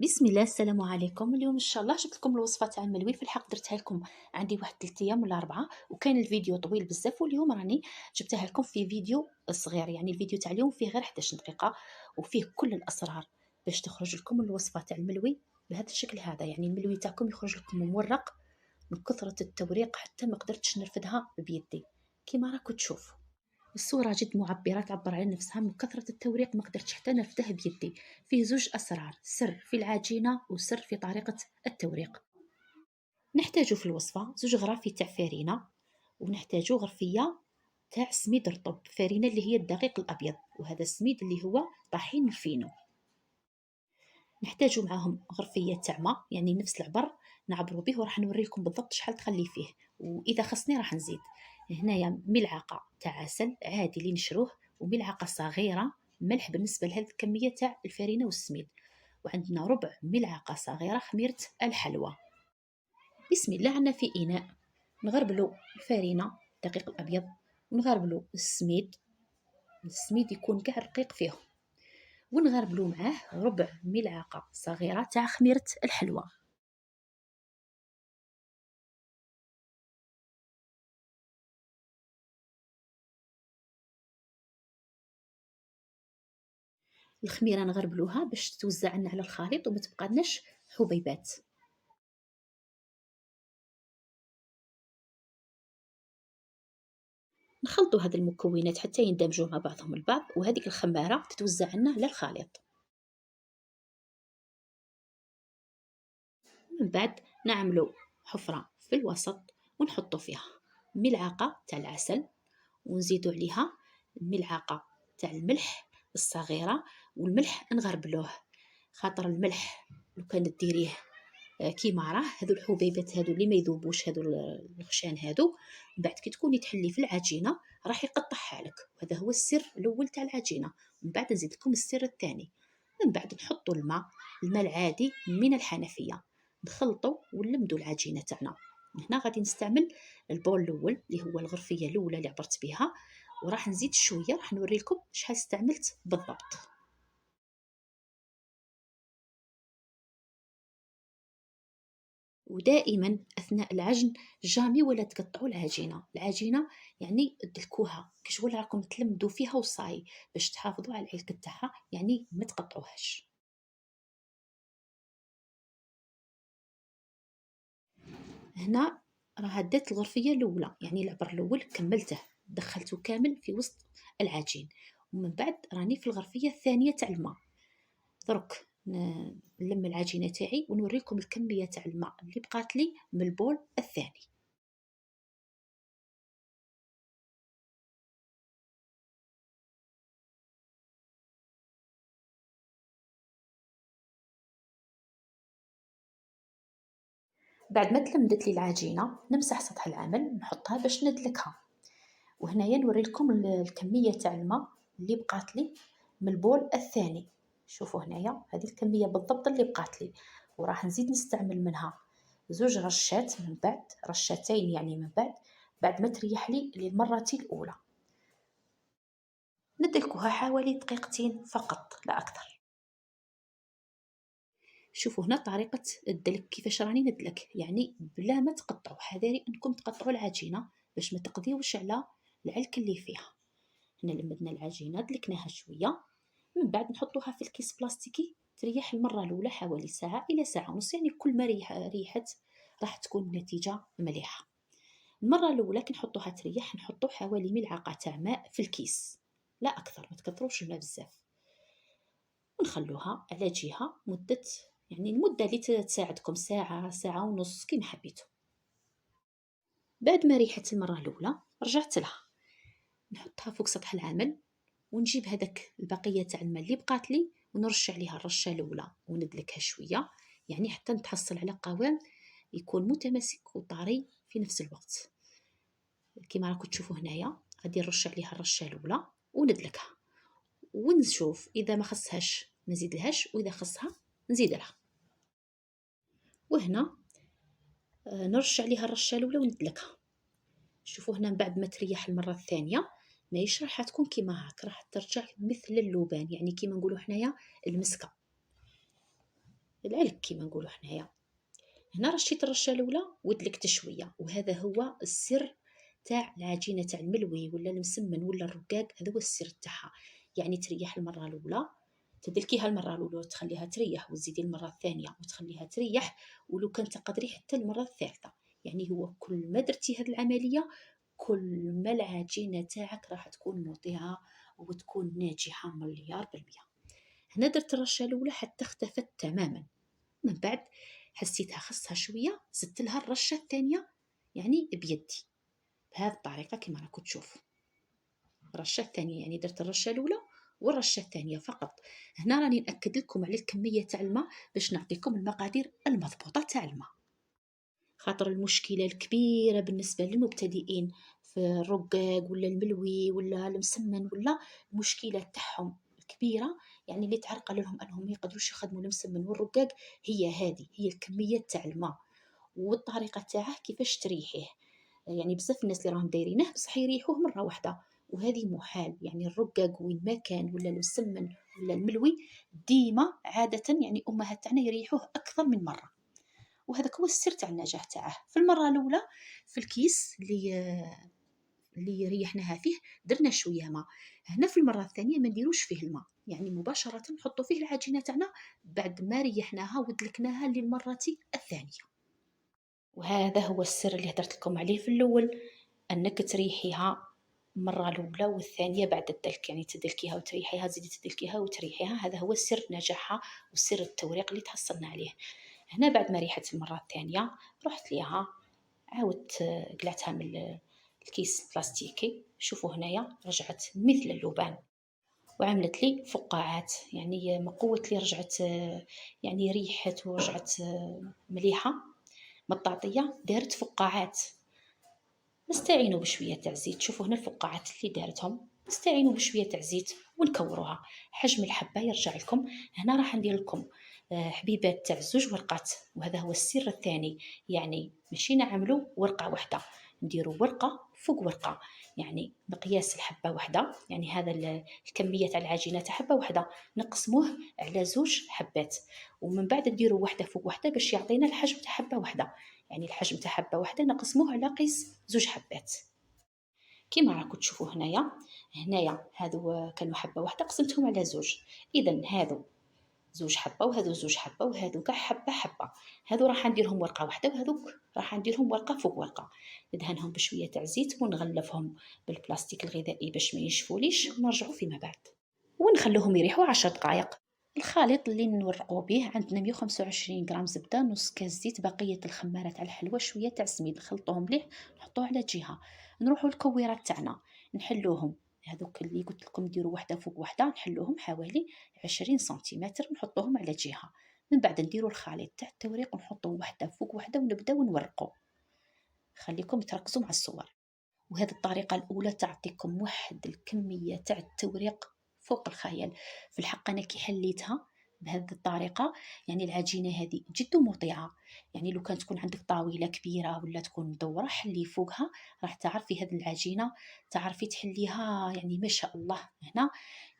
بسم الله، السلام عليكم. اليوم ان شاء الله جبت لكم الوصفه تاع الملوي. في الحق درتها لكم عندي واحد 3 ايام ولا 4، وكان الفيديو طويل بزاف، واليوم راني جبتها لكم في فيديو صغير. يعني الفيديو تاع اليوم فيه غير 11 دقيقه وفيه كل الاسرار باش تخرج لكم الوصفه تاع الملوي بهذا الشكل هذا. يعني الملوي تاعكم يخرج لكم مورق من كثره التوريق، حتى ما قدرتش نرفدها بيدي كيما راكم تشوفوا. الصورة جد معبرة، تعبر على نفسها. من كثرة التوريق ما قدرتش حتى نرفده بيدي. فيه زوج أسرار، سر في العجينة وسر في طريقة التوريق. نحتاج في الوصفة زوج غرافي تاع فرينة، ونحتاج غرفية تاع سميد رطب، فرينة اللي هي الدقيق الأبيض، وهذا السميد اللي هو طحين الفينو. نحتاج معاهم غرفية تاع ماء، يعني نفس العبر نعبروا به، وراح نوريكم بالضبط شحال تخلي فيه، واذا خصني راح نزيد. هنايا ملعقه تاع عسل عادي اللي نشروه، وملعقه صغيره ملح بالنسبه لهذه الكميه تاع الفرينه والسميد، وعندنا ربع ملعقه صغيره خميره الحلوى. بسم الله. عندنا في اناء نغربلو الفرينه الدقيق الابيض، ونغربلو السميد يكون كاع رقيق فيه، ونغربلو معاه ربع ملعقه صغيره تاع خميره الحلوى. الخميره نغربلوها باش توزع لنا على الخليط وما تبقالناش حبيبات. نخلطوا هاد المكونات حتى يندمجوا مع بعضهم البعض، وهذيك الخماره تتوزع لنا على الخليط. من بعد نعملوا حفره في الوسط ونحطوا فيها ملعقه تاع العسل، ونزيدوا عليها ملعقه تاع الملح الصغيره، والملح نغربلوه، خاطر الملح لو كان ديريه كيما راه هذو الحبيبات هذو اللي ما يذوبوش، هذو الخشان هذو، بعد كي تكوني تحلي في العجينه راح يقطعها لك. وهذا هو السر الاول تاع العجينه. من بعد نزيد لكم السر الثاني. من بعد نحطوا الماء العادي من الحنفيه، نخلطوا ونلمدوا العجينه تاعنا. هنا غادي نستعمل البول الاول اللي هو الغرفيه الاولى اللي عبرت بها، وراح نزيد شويه، راح نوري لكم شحال استعملت بالضبط. ودائما اثناء العجن جامي ولا تقطعوا العجينه، يعني تدلكوها كشغل راكم تلمدوا فيها وصاي، باش تحافظوا على العلك تاعها، يعني ما تقطعوهاش. هنا راه دات الغرفيه الاولى، يعني العبر الاول كملته، دخلته كامل في وسط العجين. ومن بعد راني في الغرفيه الثانيه تاع الماء. درك نلم العجينه تاعي ونوريكم الكميه تاع الماء اللي بقات لي من البول الثاني. بعد ما تلمدت لي العجينه نمسح سطح العمل، نحطها باش ندلكها. وهنايا نوري لكم الكميه تاع الماء اللي بقات لي من البول الثاني. شوفوا هنايا هذه الكميه بالضبط اللي بقات لي، وراح نزيد نستعمل منها زوج رشات، من بعد رشتين يعني من بعد ما تريح لي للمره الاولى. ندلكوها حوالي دقيقتين فقط لا اكثر. شوفوا هنا طريقة الدلك كيفاش راني ندلك، يعني بلا ما تقطعوا، حذاري انكم تقطعوا العجينة باش ما تقضيوش على العلك اللي فيها. هنا لمدنا العجينة دلكناها شوية، من بعد نحطوها في الكيس بلاستيكي تريح المرة الأولى حوالي ساعة إلى ساعة ونص، يعني كل ما ريحت راح تكون النتيجة مليحة. المرة الأولى كي نحطوها تريح نحطو حوالي ملعقة تاع ماء في الكيس، لا أكثر، ما تكثروش الماء بزاف، ونخلوها على جهة مدة، يعني المدة اللي تساعدكم، ساعة ساعة ونص كيما حبيتو. بعد ما ريحت المرة الأولى رجعت لها، نحطها فوق سطح العمل، ونجيب هذاك البقية تاع الماء اللي بقات لي ونرش عليها الرشة الأولى وندلكها شوية، يعني حتى نتحصل على قوام يكون متماسك وطري في نفس الوقت. كما راكم تشوفوا هنايا غادي نرش عليها الرشة الأولى وندلكها، ونشوف إذا ما خصهاش نزيدلهاش، وإذا خصها نزيد لها. وهنا نرش عليها الرشه الاولى وندلكها. شوفوا هنا من بعد ما تريح المره الثانيه ماهيش راح تكون كيما هاك، راح ترجع مثل اللبان، يعني كيما نقولوا حنايا المسكه. العلك كيما نقولوا حنايا. هنا رشيت الرشه الاولى ودلكت شويه، وهذا هو السر تاع العجينه تاع الملوي ولا المسمن ولا الرقاق، هذا هو السر تاعها. يعني تريح المره الاولى، تدلكيها المره الاولى وتخليها تريح، وتزيدي المره الثانيه وتخليها تريح، ولو كان تقدري حتى المره الثالثه. يعني هو كل ما درتي هذه العمليه كل ما العجينه تاعك راح تكون مطيعه وتكون ناجحه مليار بالمية. هنا درت الرشه الاولى حتى اختفت تماما، من بعد حسيتها خصها شويه زدت لها الرشه الثانيه، يعني بيدي بهذه الطريقه كما راكم تشوفوا. الرشه الثانيه يعني درت الرشه الاولى والرشه الثانيه فقط. هنا راني ناكد لكم على الكميه تاع الماء باش نعطيكم المقادير المضبوطه تاع الماء، خاطر المشكله الكبيره بالنسبه للمبتدئين في الرقاق ولا الملوي ولا المسمن ولا المشكله تاعهم الكبيره، يعني اللي تعرقل لهم انهم ما يقدروش يخدموا المسمن والرقاق، هي هذه، هي الكميه تاع الماء والطريقه تاعه كيفاش تريحيه. يعني بزاف الناس اللي راهم دايرينه بصح يريحوه مره واحده، وهذه محال. يعني الرقاق وين ما كان ولا المسمن ولا الملوي ديما عاده يعني امهات تاعنا يريحوه اكثر من مره، وهذاك هو السر تاع النجاح تاعه. في المره الاولى في الكيس اللي ريحناها فيه درنا شويه ماء، هنا في المره الثانيه ما نديروش فيه الماء، يعني مباشره نحطوا فيه العجينه تاعنا بعد ما ريحناها ودلكناها للمره الثانيه. وهذا هو السر اللي هدرت لكم عليه في الاول، انك تريحيها المره الاولى والثانيه بعد الدلك، يعني تدلكيها وتريحيها، تزيدي تدلكيها وتريحيها، هذا هو سر نجاحها وسر التوريق اللي تحصلنا عليه. هنا بعد ما ريحت المره الثانيه رحت ليها عاودت قلعتها من الكيس البلاستيكي، شوفوا هنايا رجعت مثل اللبان وعملت لي فقاعات، يعني ما قوة لي رجعت يعني ريحت ورجعت مليحة مطاطية، دارت فقاعات. نستعينوا بشوية تاع زيت، شوفوا هنا الفقاعات اللي دارتهم، نستعينوا بشوية تاع زيت ونكوروها. حجم الحبة يرجع لكم. هنا راح ندير لكم حبيبات تاع 2 ورقات، وهذا هو السر الثاني، يعني ماشي نعملوا ورقة واحدة، نديروا ورقة فوق ورقة، يعني مقياس الحبة واحدة، يعني هذا الكمية تاع العجينة تاع حبة واحدة نقسموه على 2 حبات، ومن بعد نديروا واحدة فوق واحدة باش يعطينا الحجم تاع حبة واحدة، يعني الحجم تاع حبة واحدة نقسموه على قيس 2 حبات كيما راكم تشوفوا هنايا. هنايا هذو كانوا حبة واحدة قسمتهم على 2، إذا هذو 2 حبة وهذو 2 حبة وهذو كاع حبة حبة، هذو راح نديرهم ورقة واحدة وهذوك راح نديرهم ورقة فوق ورقة. ندهنهم بشوية تاع زيت ونغلفهم بالبلاستيك الغذائي باش ما ينشفوليش، ونرجعوا فيما بعد ونخلوهم يريحوا 10 دقائق. الخليط اللي نورقوا به عندنا 125 غرام زبده، نص كاس زيت، بقيه الخماره تاع الحلوى، شويه تاع سميد، نخلطوهم مليح نحطوه على جهه. نروحوا للكويرات تاعنا نحلوهم، هذوك اللي قلت لكم ديروا واحده فوق واحده، نحلوهم حوالي 20 سنتيمتر نحطوهم على جهه. من بعد نديروا الخليط تاع التوريق ونحطوه واحده فوق واحده ونبداو نورقوا. خليكم تركزوا مع الصور. وهذه الطريقة الأولى تعطيكم واحد الكمية تاع التوريق فوق الخيال. في الحق أنا كي حليتها بهذه الطريقة، يعني العجينة هذه جد مطيعة، يعني لو كان تكون عندك طاولة كبيرة ولا تكون مدورة حلي فوقها راح تعرفي هذه العجينة، تعرفي تحليها يعني ما شاء الله. هنا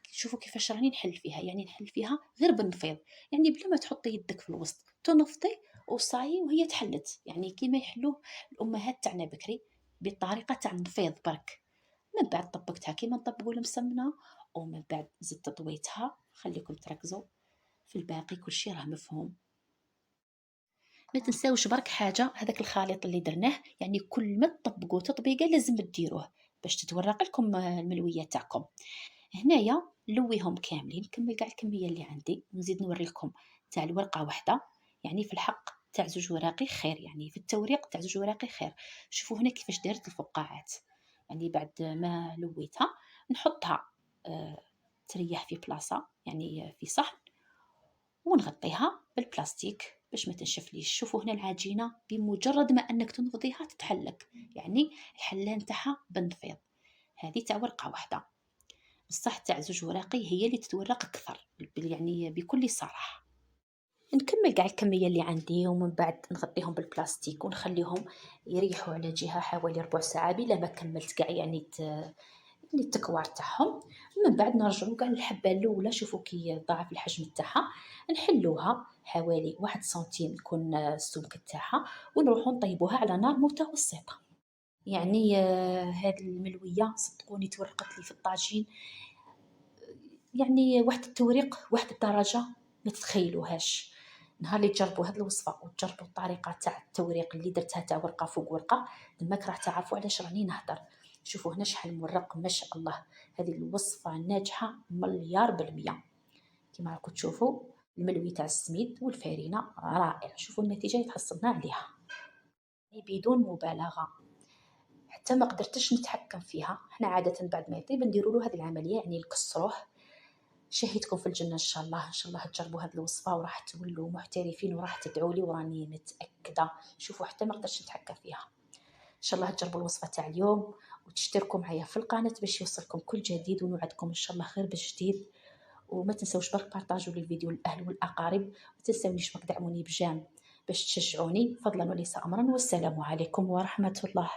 شوفوا كيفاش راني نحل فيها، يعني نحل فيها غير بالنفيض، يعني بلا ما تحطي يدك في الوسط تنفضي وصاي وهي تحلت، يعني كيما يحلوه الأمهات تاعنا بكري بالطريقة تاع النفيض برك. من بعد طبقتها كيما نطبقوا المسمنة، ومن بعد زدت طويتها. خليكم تركزوا في الباقي، كل شيء راه مفهوم. ما تنساوش برك حاجة، هذاك الخليط اللي درناه يعني كل ما تطبقوا تطبيقه لازم تديروه باش تتورق لكم الملوية تاعكم. هنايا لويهم كاملين، نكمل كاع الكمية اللي عندي ونزيد نوري لكم تاع الورقة واحدة، يعني في الحق تاع 2 وراقي خير، يعني في التوريق تاع 2 وراقي خير. شوفوا هنا كيفاش دارت الفقاعات، يعني بعد ما لويتها نحطها تريح في بلاصة، يعني في صحن، ونغطيها بالبلاستيك باش ما تنشفليش. شوفوا هنا العجينة بمجرد ما انك تنفضيها تتحلك، يعني الحلان تاعها بالنفيض. هذه تاع ورقة واحدة، بصح تاع 2 وراقي هي اللي تتورق اكثر، يعني بكل صراحه. نكمل كاع الكميه اللي عندي ومن بعد نغطيهم بالبلاستيك ونخليهم يريحوا على جهه حوالي ربع ساعه بلا ما كملت كاع، يعني يعني التكوار تاعهم. من بعد نرجعو كاع للحبة الأولى، شوفوا كي ضاعف الحجم تاعها، نحلوها حوالي 1 سنتيم يكون السمك تاعها، ونروحو نطيبوها على نار متوسطة. يعني هاد الملوية صدقوني تورقت لي في الطاجين، يعني واحد التوريق واحد الدرجة ما تتخيلوهاش. نهار اللي تجربوا هاد الوصفة وتجربوا الطريقة تاع التوريق اللي درتها تاع ورقة فوق ورقة، دماك راح تعرفوا علاش راني نهضر. شوفوا هنا شحال مورق، ما شاء الله. هذه الوصفة ناجحة مليار بالمية. كما راكم تشوفوا الملوي تاع السميد والفرينة رائع، شوفوا النتيجة اللي تحصلنا عليها يعني بدون مبالغة. حتى ما قدرتش نتحكم فيها. احنا عادة بعد ما يطيب نديروا له هذه العملية، يعني نكسروه. شهيتكم في الجنة إن شاء الله. إن شاء الله تجربوا هذه الوصفة وراح تولوا محترفين وراح تدعوا لي وراني متأكدة. شوفوا حتى ما قدرتش نتحكم فيها. إن شاء الله تجربوا الوصفة تاع اليوم وتشتركوا معايا في القناة باش يوصلكم كل جديد، ونوعدكم إن شاء الله خير بجديد. وما تنسوش برك بارطاجوا لي الفيديو للأهل والأقارب، وما تنسونيش برك دعموني بجام باش تشجعوني فضلا وليس أمرا. والسلام عليكم ورحمة الله.